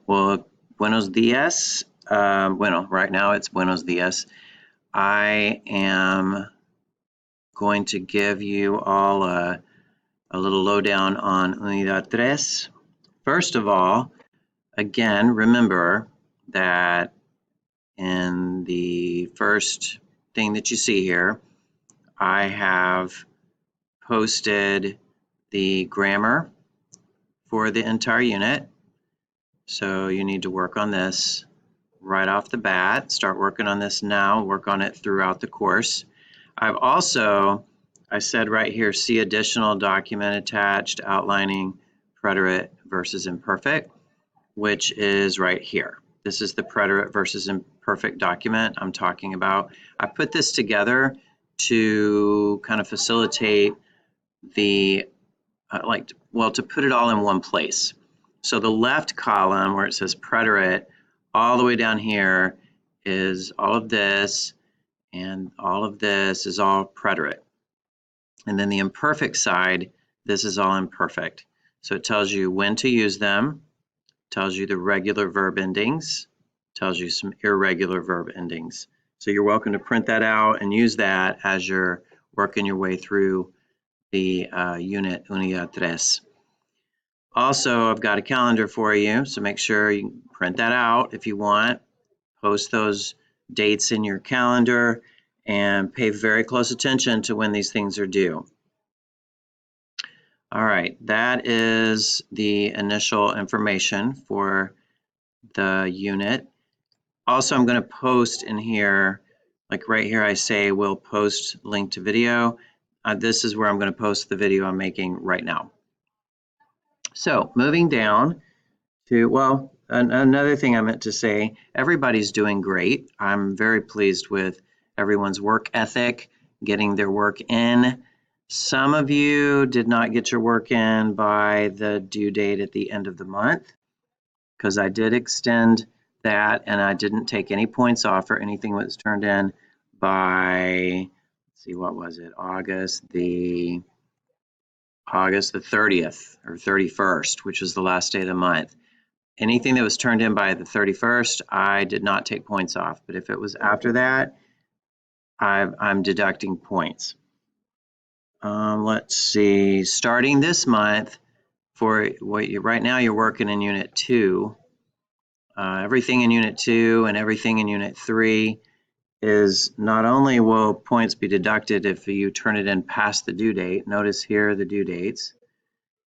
Well, buenos dias. Bueno, right now it's buenos dias. I am going to give you all a little lowdown on Unidad 3. First of all, again, remember that in the first thing that you see here, I have posted the grammar for the entire unit. So you need to work on this right off the bat. Start working on this now, work on it throughout the course. I said right here, see additional document attached outlining preterite versus imperfect, which is right here. This is the preterite versus imperfect document I'm talking about. I put this together to kind of facilitate the, to put it all in one place. So the left column where it says preterite, all the way down here is all of this, and all of this is all preterite. And then the imperfect side, this is all imperfect. So it tells you when to use them, tells you the regular verb endings, tells you some irregular verb endings. So you're welcome to print that out and use that as you're working your way through the unit Unidad 3. Also, I've got a calendar for you, so make sure you print that out if you want. Post those dates in your calendar and pay very close attention to when these things are due. All right, that is the initial information for the unit. Also, I'm going to post in here, like right here I say we'll post link to video. This is where I'm going to post the video I'm making right now. So moving down to, well, another thing I meant to say, everybody's doing great. I'm very pleased with everyone's work ethic, getting their work in. Some of you did not get your work in by the due date at the end of the month, because I did extend that and I didn't take any points off or anything that was turned in by, let's see, what was it? August the 30th or 31st, which was the last day of the month. Anything that was turned in by the 31st, I did not take points off. But if it was after that, I'm deducting points. Let's see, starting this month, for what right now you're working in Unit 2. Everything in Unit 2 and everything in Unit 3 is not only will points be deducted if you turn it in past the due date, notice here the due dates,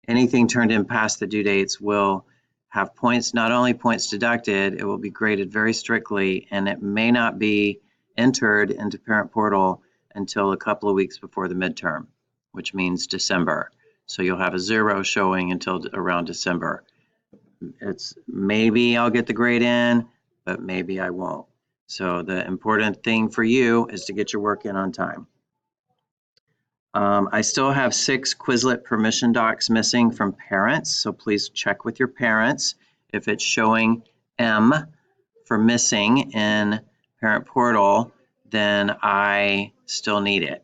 anything turned in past the due dates will have points, not only points deducted, it will be graded very strictly, and it may not be entered into Parent Portal until a couple of weeks before the midterm, which means December. So you'll have a 0 showing until around December. It's maybe I'll get the grade in, but maybe I won't. So the important thing for you is to get your work in on time. I still have 6 Quizlet permission docs missing from parents, so please check with your parents. If it's showing M for missing in Parent Portal, then I still need it.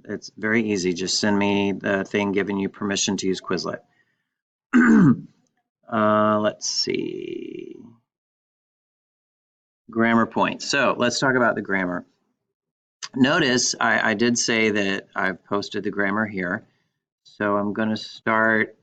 It's very easy. Just send me the thing giving you permission to use Quizlet. Let's see. Grammar points. So let's talk about the grammar. Notice I did say that I've posted the grammar here. So I'm going to start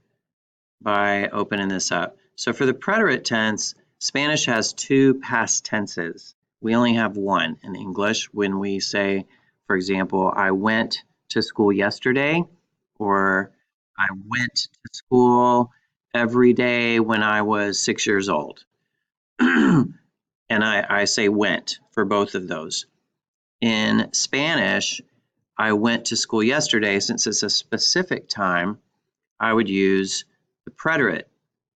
by opening this up. So for the preterite tense, Spanish has 2 past tenses. We only have 1 in English when we say, for example, I went to school yesterday, or I went to school every day when I was 6 years old. And I say went for both of those. In Spanish, I went to school yesterday. Since it's a specific time, I would use the preterite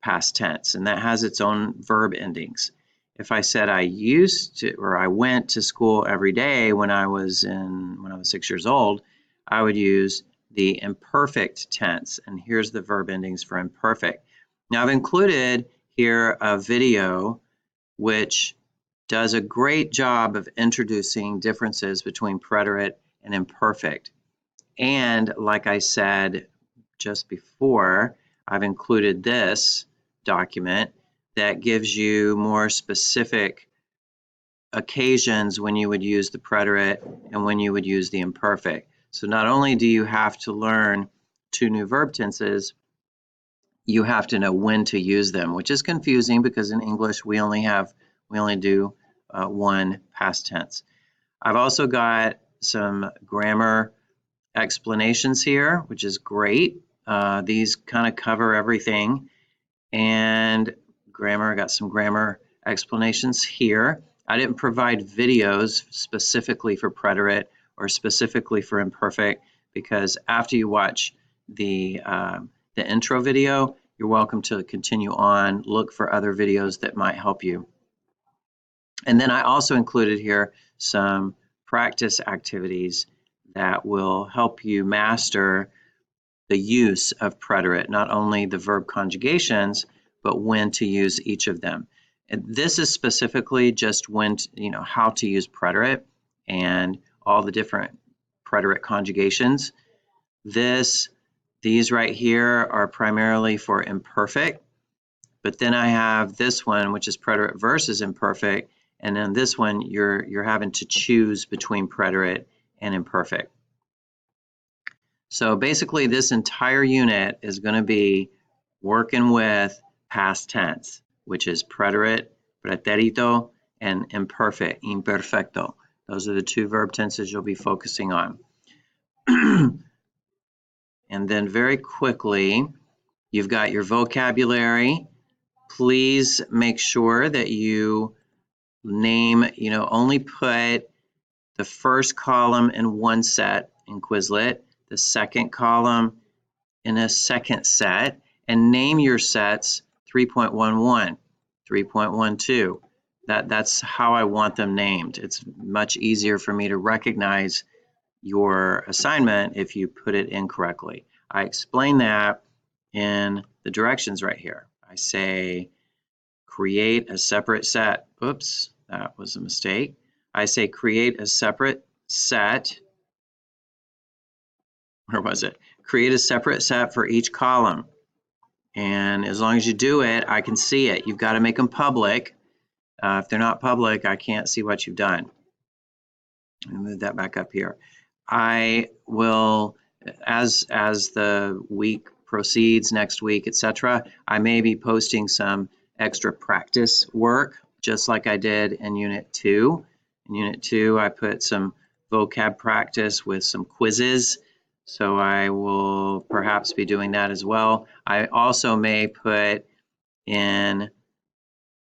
past tense, and that has its own verb endings. If I said I used to, or I went to school every day when I was 6 years old, I would use the imperfect tense, and here's the verb endings for imperfect. Now I've included here a video which does a great job of introducing differences between preterite and imperfect. And like I said just before, I've included this document that gives you more specific occasions when you would use the preterite and when you would use the imperfect. So not only do you have to learn 2 new verb tenses, you have to know when to use them, which is confusing because in English we only do one past tense. I've also got some grammar explanations here, which is great. These kind of cover everything. And grammar, I got some grammar explanations here. I didn't provide videos specifically for preterite or specifically for imperfect because after you watch the intro video, you're welcome to continue on, look for other videos that might help you. And then I also included here some practice activities that will help you master the use of preterite, not only the verb conjugations, but when to use each of them. And this is specifically just when, how to use preterite and all the different preterite conjugations. These right here are primarily for imperfect, but then I have this one, which is preterite versus imperfect, and then this one, you're having to choose between preterite and imperfect. So basically, this entire unit is going to be working with past tense, which is preterite, pretérito, and imperfect, imperfecto. Those are the 2 verb tenses you'll be focusing on. And then very quickly, you've got your vocabulary. Please make sure that you name, only put the first column in one set in Quizlet, the second column in a second set, and name your sets 3.11, 3.12. That's how I want them named. It's much easier for me to recognize your assignment if you put it incorrectly. I explain that in the directions right here. I say create a separate set. Oops, that was a mistake. I say create a separate set. Where was it? Create a separate set for each column. And as long as you do it, I can see it. You've got to make them public. If they're not public, I can't see what you've done. I'll move that back up here. I will, as the week proceeds, next week, etc., I may be posting some extra practice work, just like I did in Unit 2. In Unit 2, I put some vocab practice with some quizzes, so I will perhaps be doing that as well. I also may put in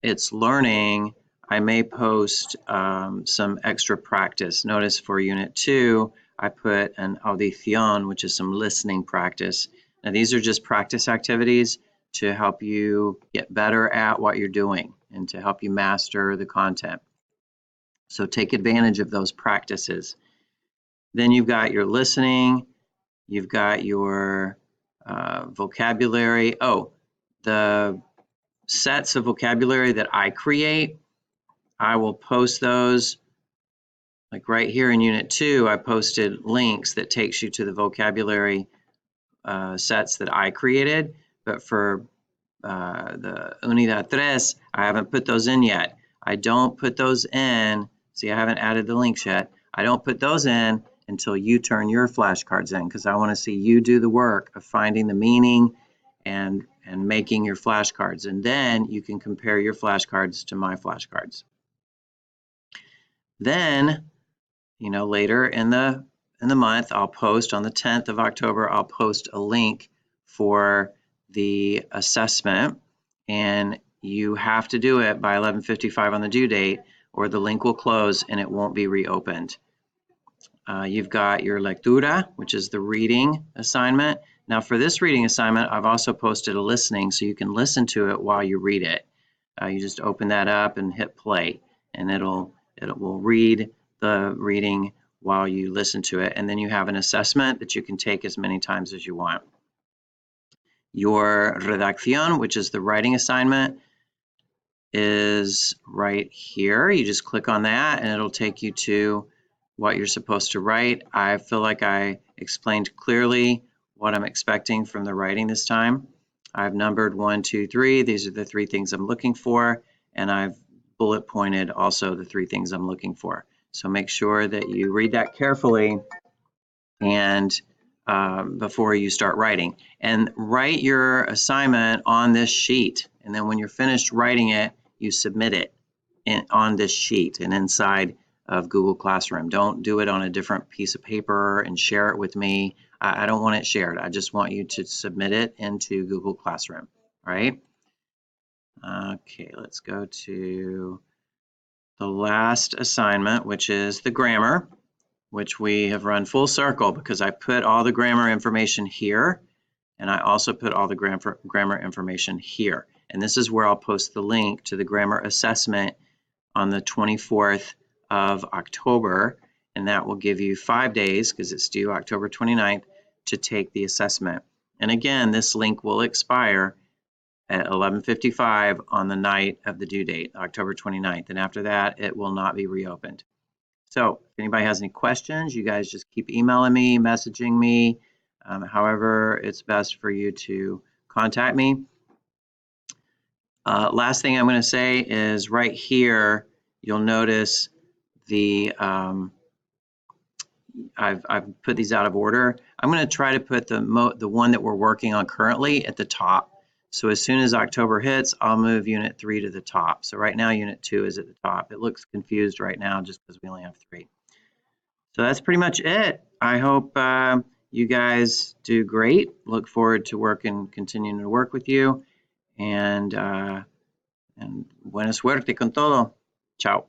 It's Learning, I may post some extra practice. Notice for Unit 2, I put an audición, which is some listening practice. Now, these are just practice activities to help you get better at what you're doing and to help you master the content. So take advantage of those practices. Then you've got your listening, you've got your vocabulary. Oh, the sets of vocabulary that I create, I will post those. Like right here in Unit 2, I posted links that takes you to the vocabulary sets that I created. But for the Unidad 3, I haven't put those in yet. I don't put those in. See, I haven't added the links yet. I don't put those in until you turn your flashcards in, because I want to see you do the work of finding the meaning and making your flashcards. And then you can compare your flashcards to my flashcards. Then, later in the month, I'll post on the 10th of October, I'll post a link for the assessment, and you have to do it by 11:55 on the due date, or the link will close and it won't be reopened. You've got your lectura, which is the reading assignment. Now for this reading assignment, I've also posted a listening, so you can listen to it while you read it. You just open that up and hit play, and it will read the reading while you listen to it, and then you have an assessment that you can take as many times as you want. Your redacción, which is the writing assignment, is right here. You just click on that and it'll take you to what you're supposed to write. I feel like I explained clearly what I'm expecting from the writing this time. I've numbered 1, 2, 3. These are the 3 things I'm looking for, and I've bullet pointed also the 3 things I'm looking for. So make sure that you read that carefully and before you start writing. And write your assignment on this sheet. And then when you're finished writing it, you submit it on this sheet and inside of Google Classroom. Don't do it on a different piece of paper and share it with me. I don't want it shared. I just want you to submit it into Google Classroom. All right. Okay, let's go to the last assignment, which is the grammar, which we have run full circle because I put all the grammar information here, and I also put all the grammar information here. And this is where I'll post the link to the grammar assessment on the 24th of October, and that will give you 5 days, because it's due October 29th, to take the assessment. And again, this link will expire at 11:55 on the night of the due date, October 29th, and after that, it will not be reopened. So if anybody has any questions, you guys just keep emailing me, messaging me, however it's best for you to contact me. Last thing I'm going to say is right here, you'll notice the I've put these out of order. I'm going to try to put the one that we're working on currently at the top. So as soon as October hits, I'll move Unit 3 to the top. So right now, Unit 2 is at the top. It looks confused right now just because we only have 3. So that's pretty much it. I hope you guys do great. Look forward to continuing to work with you. And buena suerte con todo. Ciao.